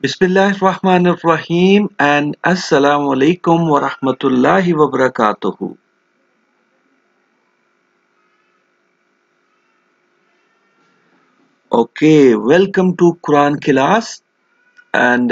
Bismillahirrahmanirrahim and Assalamu alaikum wa rahmatullahi wa barakatuhu. Welcome to Quran class and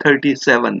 37।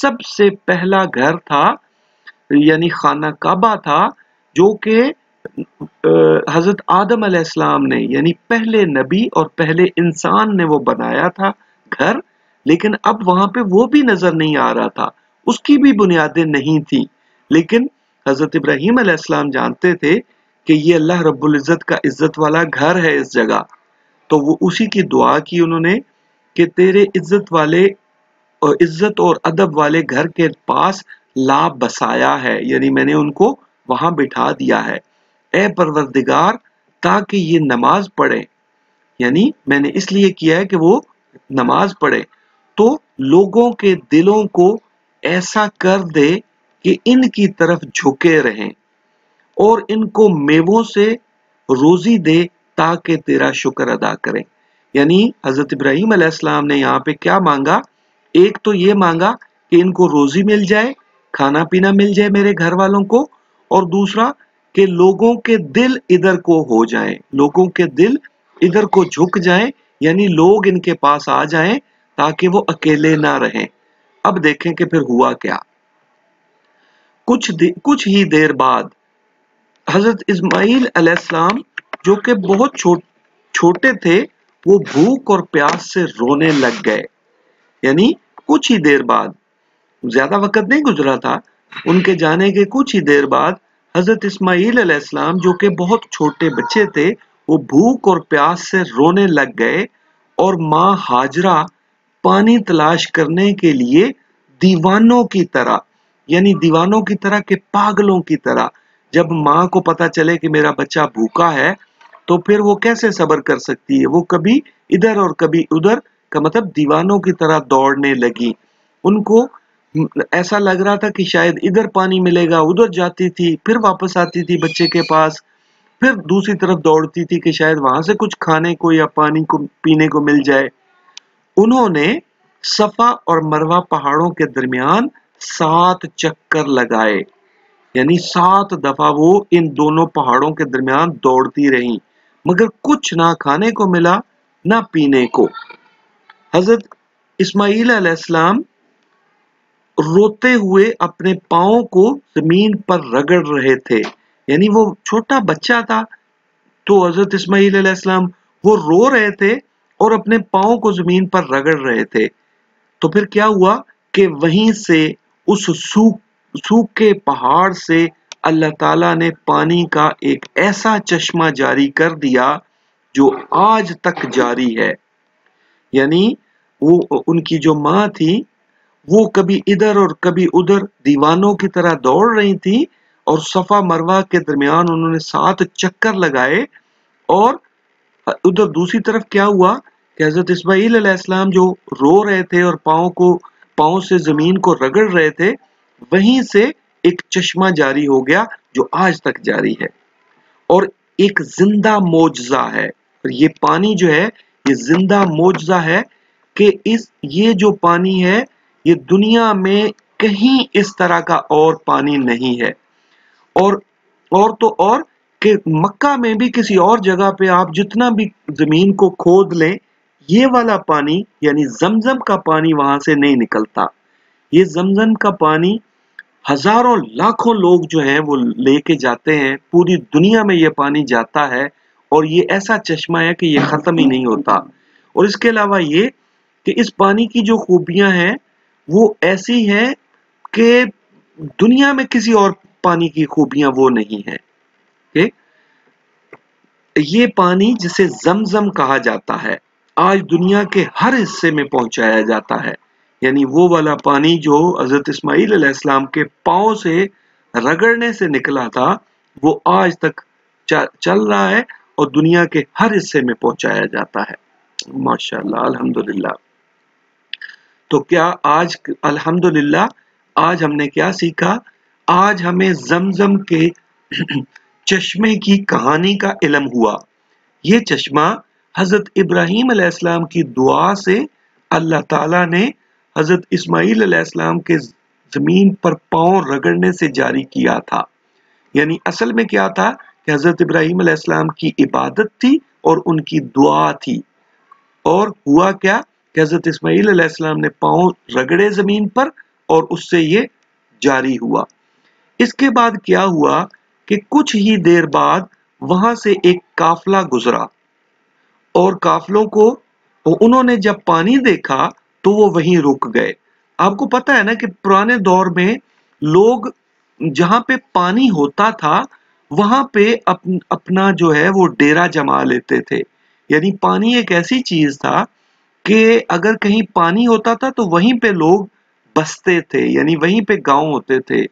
سب سے پہلا گھر تھا، یعنی خانہ کعبہ تھا، جو کہ حضرت آدم علیہ السلام نے، یعنی پہلے نبی اور پہلے انسان نے وہ بنایا تھا گھر، لیکن اب وہاں پہ وہ بھی نظر نہیں آ رہا تھا، اس کی بھی بنیادیں نہیں تھی، لیکن حضرت ابراہیم علیہ السلام جانتے تھے کہ یہ اللہ رب العزت کا عزت والا گھر ہے اس جگہ، تو وہ اسی کی دعا کی انہوں نے کہ تیرے عزت والے اور عزت اور ادب والے گھر کے پاس لا بسایا ہے، یعنی میں نے ان کو وہاں بٹھا دیا ہے، اے پروردگار تاکہ یہ نماز پڑھے، یعنی میں نے اس لیے کیا ہے کہ وہ نماز پڑھے، تو لوگوں کے دلوں کو ایسا کر دے کہ ان کی طرف جھکے رہیں اور ان کو میووں سے روزی دے تاکہ تیرا شکر ادا کریں۔ یعنی حضرت ابراہیم علیہ السلام نے یہاں پہ کیا مانگا؟ ایک تو یہ مانگا کہ ان کو روزی مل جائے، کھانا پینا مل جائے میرے گھر والوں کو، اور دوسرا کہ لوگوں کے دل ادھر کو ہو جائیں، لوگوں کے دل ادھر کو جھک جائیں، یعنی لوگ ان کے پاس آ جائیں تاکہ وہ اکیلے نہ رہیں۔ اب دیکھیں کہ پھر ہوا کیا۔ کچھ ہی دیر بعد حضرت اسماعیل علیہ السلام جو کہ بہت چھوٹے تھے، وہ بھوک اور پیاس سے رونے لگ گئے، یعنی کچھ ہی دیر بعد، زیادہ وقت نہیں گزرا تھا، ان کے جانے کے کچھ ہی دیر بعد حضرت اسماعیل علیہ السلام جو کہ بہت چھوٹے بچے تھے، وہ بھوک اور پیاس سے رونے لگ گئے، اور ماں ہاجرہ پانی تلاش کرنے کے لیے دیوانوں کی طرح، یعنی دیوانوں کی طرح کہ پاگلوں کی طرح، جب ماں کو پتا چلے کہ میرا بچہ بھوکا ہے تو پھر وہ کیسے صبر کر سکتی ہے، وہ کبھی ادھر اور کبھی ادھر کا مطلب دیوانوں کی طرح دوڑنے لگی، ان کو ایسا لگ رہا تھا کہ شاید ادھر پانی ملے گا، ادھر جاتی تھی، پھر واپس آتی تھی بچے کے پاس، پھر دوسری طرف دوڑتی تھی کہ شاید وہاں سے کچھ کھانے کو یا پانی کو پینے کو مل جائے۔ انہوں نے صفا اور مروہ پہاڑوں کے درمیان 7 چکر لگائے، یعنی 7 دفعہ وہ ان دونوں پہاڑوں کے درمیان دوڑتی رہیں، مگر کچھ نہ کھانے کو ملا نہ پینے کو۔ حضرت اسماعیل علیہ السلام روتے ہوئے اپنے پاؤں کو زمین پر رگڑ رہے تھے، یعنی وہ چھوٹا بچہ تھا تو حضرت اسماعیل علیہ السلام وہ رو رہے تھے اور اپنے پاؤں کو زمین پر رگڑ رہے تھے، تو پھر کیا ہوا کہ وہیں سے اس سوکھے پہاڑ سے اللہ تعالیٰ نے پانی کا ایک ایسا چشمہ جاری کر دیا جو آج تک جاری ہے، یعنی وہ ان کی جو ماں تھی وہ کبھی ادھر اور کبھی ادھر دیوانوں کی طرح دوڑ رہی تھی، اور صفا مروہ کے درمیان انہوں نے 7 چکر لگائے، اور ادھر دوسری طرف کیا ہوا کہ حضرت اسماعیل علیہ السلام جو رو رہے تھے اور پاؤں سے زمین کو رگڑ رہے تھے، وہیں سے ایک چشمہ جاری ہو گیا جو آج تک جاری ہے، اور ایک زندہ معجزہ ہے، اور یہ پانی جو ہے یہ زندہ معجزہ ہے کہ یہ جو پانی ہے یہ دنیا میں کہیں اس طرح کا اور پانی نہیں ہے، اور کہ مکہ میں بھی کسی اور جگہ پہ آپ جتنا بھی زمین کو کھود لیں، یہ والا پانی یعنی زمزم کا پانی وہاں سے نہیں نکلتا، یہ زمزم کا پانی ہزاروں لاکھوں لوگ جو ہیں وہ لے کے جاتے ہیں، پوری دنیا میں یہ پانی جاتا ہے، اور یہ ایسا چشمہ ہے کہ یہ ختم ہی نہیں ہوتا، اور اس کے علاوہ یہ کہ اس پانی کی جو خوبیاں ہیں وہ ایسی ہیں کہ دنیا میں کسی اور پانی کی خوبیاں وہ نہیں ہیں، کہ یہ پانی جسے زمزم کہا جاتا ہے آج دنیا کے ہر حصے میں پہنچایا جاتا ہے، یعنی وہ والا پانی جو حضرت اسماعیل علیہ السلام کے پاؤں سے رگڑنے سے نکلا تھا وہ آج تک چل رہا ہے اور دنیا کے ہر حصے میں پہنچایا جاتا ہے، ماشاءاللہ الحمدللہ۔ تو کیا آج الحمدللہ آج ہم نے کیا سیکھا؟ آج ہمیں زمزم کے چشمے کی کہانی کا علم ہوا، یہ چشمہ حضرت ابراہیم علیہ السلام کی دعا سے اللہ تعالیٰ نے حضرت اسماعیل علیہ السلام کے زمین پر پاؤں رگڑنے سے جاری کیا تھا، یعنی اصل میں کیا تھا کہ حضرت ابراہیم علیہ السلام کی عبادت تھی اور ان کی دعا تھی، اور ہوا کیا کہ حضرت اسماعیل علیہ السلام نے پاؤں رگڑے زمین پر اور اس سے یہ جاری ہوا۔ اس کے بعد کیا ہوا کہ کچھ ہی دیر بعد وہاں سے ایک قافلہ گزرا، اور قافلوں کو انہوں نے جب پانی دیکھا تو وہ وہیں رک گئے۔ آپ کو پتا ہے نا کہ پرانے دور میں لوگ جہاں پہ پانی ہوتا تھا وہاں پہ اپنا جو ہے وہ ڈیرا جما لیتے تھے۔ یعنی پانی ایک ایسی چیز تھا کہ اگر کہیں پانی ہوتا تھا تو وہیں پہ لوگ بستے تھے، یعنی وہیں پہ گاؤں ہوتے تھے۔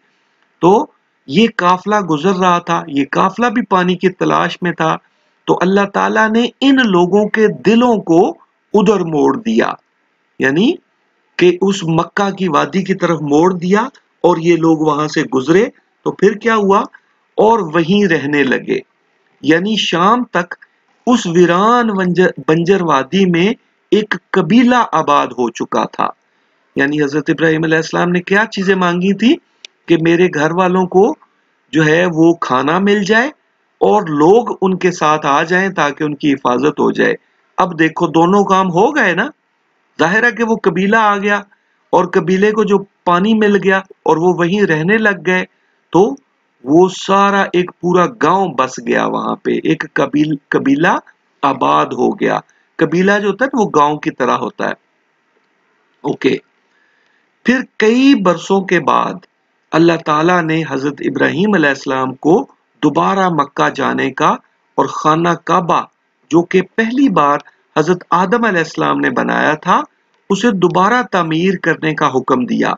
تو یہ قافلہ گزر رہا تھا، یہ قافلہ بھی پانی کی تلاش میں تھا، تو اللہ تعالیٰ نے ان لوگوں کے دلوں کو ادھر موڑ دیا، یعنی کہ اس مکہ کی وادی کی طرف موڑ دیا، اور یہ لوگ وہاں سے گزرے تو پھر کیا ہوا، اور وہیں رہنے لگے۔ یعنی شام تک اس ویران بنجر وادی میں ایک قبیلہ آباد ہو چکا تھا۔ یعنی حضرت ابراہیم علیہ السلام نے کیا چیزیں مانگی تھی کہ میرے گھر والوں کو جو ہے وہ کھانا مل جائے اور لوگ ان کے ساتھ آ جائیں تاکہ ان کی حفاظت ہو جائے۔ اب دیکھو دونوں کام ہو گئے نا، ظاہر ہے کہ وہ قبیلہ آ گیا اور قبیلے کو جو پانی مل گیا اور وہ وہیں رہنے لگ گئے، تو وہ سارا ایک پورا گاؤں بس گیا وہاں پہ، ایک قبیلہ آباد ہو گیا۔ قبیلہ جو ہوتا ہے وہ گاؤں کی طرح ہوتا ہے۔ اوکے، پھر کئی برسوں کے بعد اللہ تعالیٰ نے حضرت ابراہیم علیہ السلام کو دوبارہ مکہ جانے کا اور خانہ کعبہ جو کہ پہلی بار حضرت آدم علیہ السلام نے بنایا تھا اسے دوبارہ تعمیر کرنے کا حکم دیا۔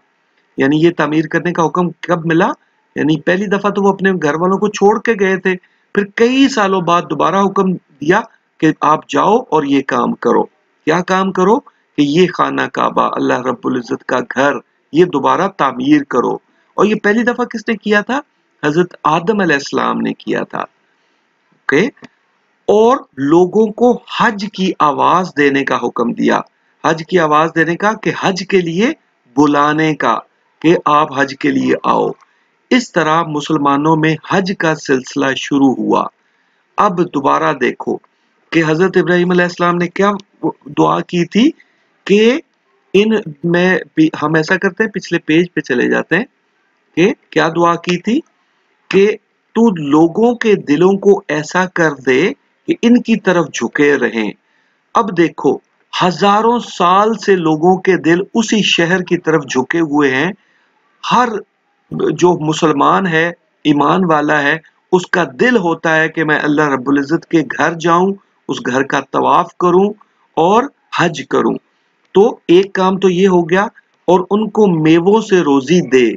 یعنی یہ تعمیر کرنے کا حکم کب ملا؟ یعنی پہلی دفعہ تو وہ اپنے گھر والوں کو چھوڑ کے گئے تھے، پھر کئی سالوں بعد دوبارہ حکم دیا کہ آپ جاؤ اور یہ کام کرو۔ کیا کام کرو؟ کہ یہ خانہ کعبہ اللہ رب العزت کا گھر یہ دوبارہ تعمیر کرو۔ اور یہ پہلی دفعہ کس نے کیا تھا؟ حضرت آدم علیہ السلام نے کیا تھا۔ اوکے، اور لوگوں کو حج کی آواز دینے کا حکم دیا۔ حج کی آواز دینے کا کہ حج کے لیے بلانے کا کہ آپ حج کے لیے آؤ۔ اس طرح مسلمانوں میں حج کا سلسلہ شروع ہوا۔ اب دوبارہ دیکھو کہ حضرت ابراہیم علیہ السلام نے کیا دعا کی تھی کہ ہم ایسا کرتے ہیں پچھلے پیج پہ چلے جاتے ہیں کہ کیا دعا کی تھی کہ تو لوگوں کے دلوں کو ایسا کر دے کہ ان کی طرف جھکے رہیں۔ اب دیکھو ہزاروں سال سے لوگوں کے دل اسی شہر کی طرف جھکے ہوئے ہیں۔ ہر جو مسلمان ہے، ایمان والا ہے، اس کا دل ہوتا ہے کہ میں اللہ رب العزت کے گھر جاؤں، اس گھر کا طواف کروں اور حج کروں۔ تو ایک کام تو یہ ہو گیا، اور ان کو میووں سے روزی دے۔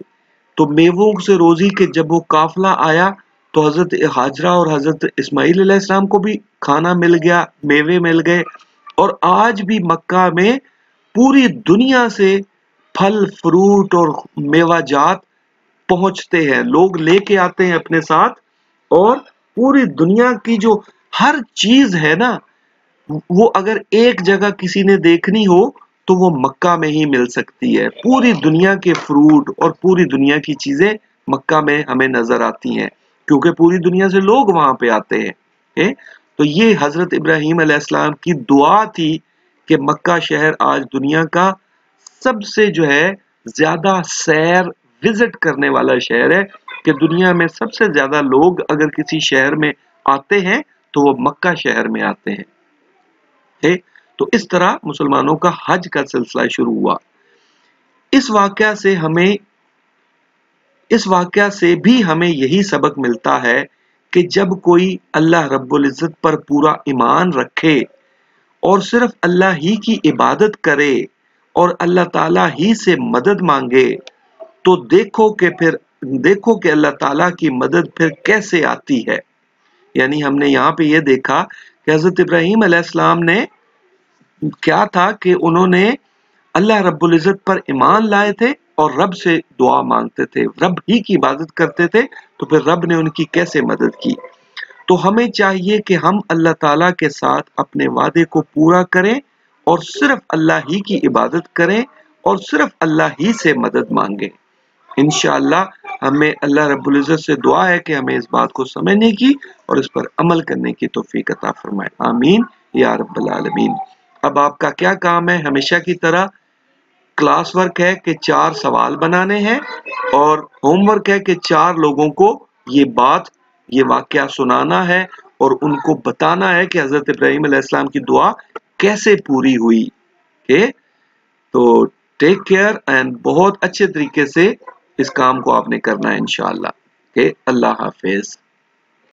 تو میووں سے روزی کے جب وہ قافلہ آیا تو حضرت ہاجرہ اور حضرت اسماعیل علیہ السلام کو بھی کھانا مل گیا، میوے مل گئے، اور آج بھی مکہ میں پوری دنیا سے پھل فروٹ اور میوہ جات پہنچتے ہیں، لوگ لے کے آتے ہیں اپنے ساتھ، اور پوری دنیا کی جو ہر چیز ہے نا وہ اگر ایک جگہ کسی نے دیکھنی ہو تو وہ مکہ میں ہی مل سکتی ہے۔ پوری دنیا کے فروٹ اور پوری دنیا کی چیزیں مکہ میں ہمیں نظر آتی ہیں کیونکہ پوری دنیا سے لوگ وہاں پہ آتے ہیں۔ تو یہ حضرت ابراہیم علیہ السلام کی دعا تھی کہ مکہ شہر آج دنیا کا سب سے جو ہے زیادہ سیر وزٹ کرنے والا شہر ہے، کہ دنیا میں سب سے زیادہ لوگ اگر کسی شہر میں آتے ہیں تو وہ مکہ شہر میں آتے ہیں۔ تو اس طرح مسلمانوں کا حج کا سلسلہ شروع ہوا۔ اس واقعہ سے بھی ہمیں یہی سبق ملتا ہے کہ جب کوئی اللہ رب العزت پر پورا ایمان رکھے اور صرف اللہ ہی کی عبادت کرے اور اللہ تعالیٰ ہی سے مدد مانگے تو دیکھو کہ اللہ تعالیٰ کی مدد پھر کیسے آتی ہے۔ یعنی ہم نے یہاں پہ یہ دیکھا کہ حضرت ابراہیم علیہ السلام نے کیا تھا کہ انہوں نے اللہ رب العزت پر ایمان لائے تھے اور رب سے دعا مانگتے تھے، رب ہی کی عبادت کرتے تھے، تو پھر رب نے ان کی کیسے مدد کی۔ تو ہمیں چاہیے کہ ہم اللہ تعالیٰ کے ساتھ اپنے وعدے کو پورا کریں اور صرف اللہ ہی کی عبادت کریں اور صرف اللہ ہی سے مدد مانگیں۔ انشاءاللہ ہمیں اللہ رب العزت سے دعا ہے کہ ہمیں اس بات کو سمجھنے کی اور اس پر عمل کرنے کی توفیق عطا فرمائے، آمین یا رب العالمین۔ اب آپ کا کیا کام ہے؟ ہمیشہ کی طرح کلاس ورک ہے کہ 4 سوال بنانے ہیں اور ہوم ورک ہے کہ 4 لوگوں کو یہ واقعہ سنانا ہے اور ان کو بتانا ہے کہ حضرت ابراہیم علیہ السلام کی دعا کیسے پوری ہوئی. تو ٹیک کیئر اینڈ بہت اچھے طریقے سے اس کام کو آپ نے کرنا ہے انشاءاللہ. اللہ حافظ.